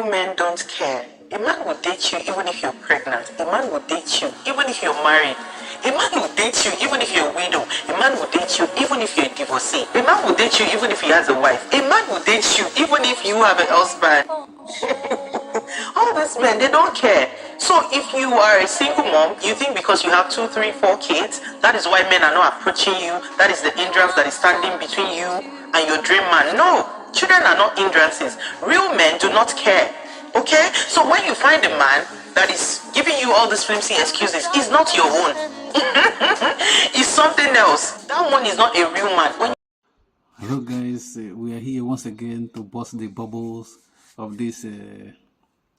real men don't care. A man will date you even if you're pregnant. A man will date you even if you're married. A man will date you even if you're a widow. A man will date you even if you're a divorcee. A man will date you even if he has a wife. A man will date you even if you have a husband. All these men, they don't care. So if you are a single mom, you think because you have 2, 3, 4 kids, that is why men are not approaching you. That is the hindrance that is standing between you and your dream man. No, children are not hindrances. Real men do not care. Okay? So when you find a man that is giving you all these flimsy excuses, it's not your own. It's something else. That one is not a real man. Hello guys, we are here once again to burst the bubbles of this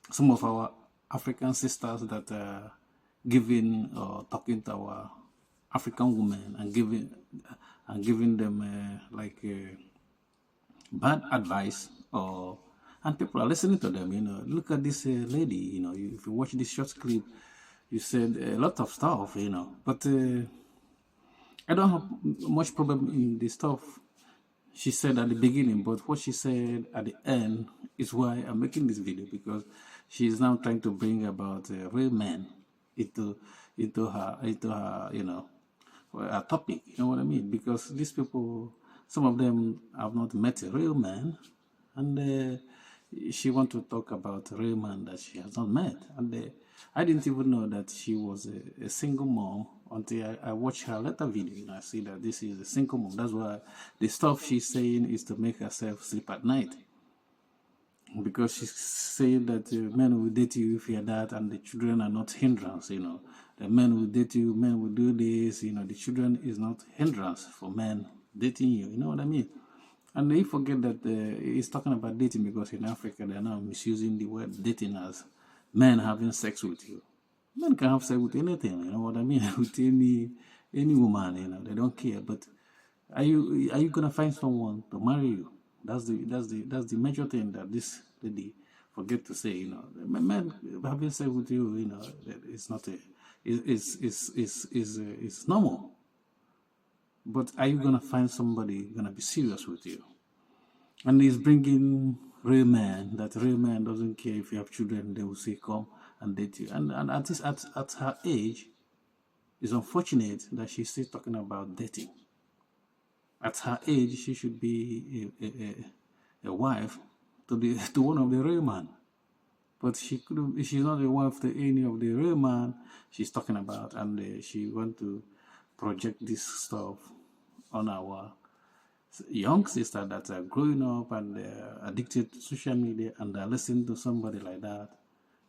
some of our African sisters that are giving or talking to our African women and giving them bad advice, or and people are listening to them. Look at this lady. If you watch this short clip, you said a lot of stuff. But I don't have much problem in the stuff she said at the beginning, but what she said at the end is why I'm making this video, because she is now trying to bring about real men into her her topic. You know what I mean? Because these people, some of them have not met a real man, and she want to talk about a real man that she has not met. And I didn't even know that she was a single mom until I watched her later video. I see that this is a single mom. That's why the stuff she's saying is to make herself sleep at night. Because she's saying that men will date you if you're that, and the children are not hindrance. The men will date you, men will do this. The children is not hindrance for men dating you. You know what I mean? And they forget that he's talking about dating, because in Africa they're now misusing the word dating as men having sex with you. Men can have sex with anything, you know what I mean? With any woman, they don't care. But are you gonna find someone to marry you? That's the major thing that this lady forget to say. Men having sex with you, it's not it's normal. But are you gonna find somebody gonna be serious with you? And he's bringing real man. That real man doesn't care if you have children. They will say, "Come and date you." And at her age, it's unfortunate that she's still talking about dating. At her age, she should be a wife to one of the real man. But she couldn't. She's not a wife to any of the real man she's talking about, and she want to project this stuff on our young sisters that are growing up and they're addicted to social media, and they're listening to somebody like that.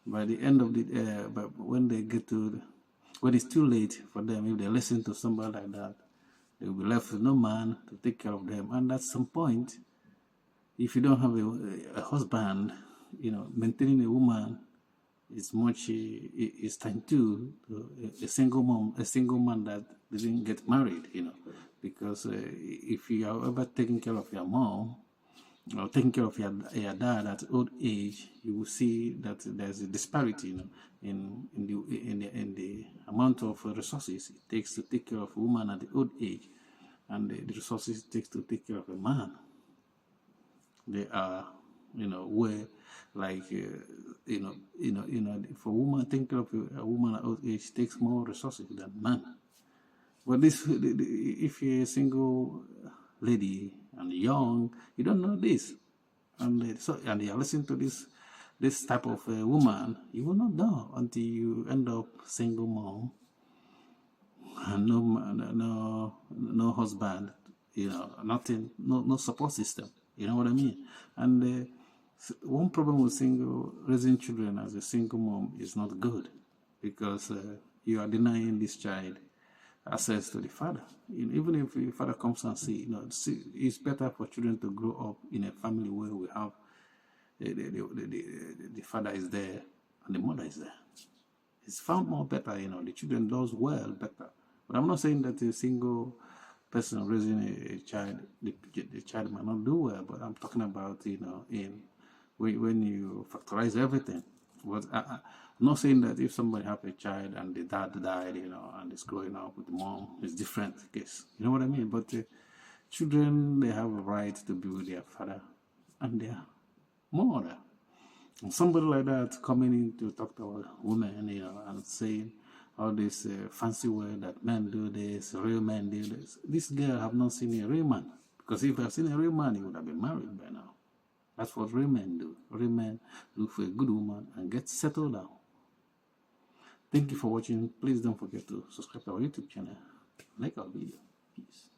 By the end of the but when they get to, when it's too late for them, if they listen to somebody like that, they will be left with no man to take care of them. And at some point, if you don't have a husband, maintaining a woman is much. It's time to a single mom, a single man that didn't get married. Because if you are ever taking care of your mom or taking care of your dad at old age, you will see that there's a disparity, in the amount of resources it takes to take care of a woman at the old age, and the resources it takes to take care of a man. They are, where like for a woman, taking care of a woman at old age takes more resources than man. But if you're a single lady and young, you don't know this, and you're listening to this type of woman, you will not know until you end up single mom and no husband, nothing, no support system. You know what I mean? And one problem with raising children as a single mom is not good, because you are denying this child access to the father. Even if the father comes and see, it's better for children to grow up in a family where we have the father is there and the mother is there. It's far more better, the children does well better. But I'm not saying that a single person raising a child, the child might not do well, but I'm talking about, when you factorize everything. But I'm not saying that if somebody have a child and the dad died, and is growing up with the mom, it's different case. You know what I mean? But children, they have a right to be with their father and their mother. And somebody like that coming in to talk to women, and saying all this fancy word that men do this, real men do this. This girl have not seen a real man. Because if I have seen a real man, he would have been married by now. That's what real men do. Real men look for a good woman and get settled down. Thank you for watching. Please don't forget to subscribe to our YouTube channel. Like our video. Peace.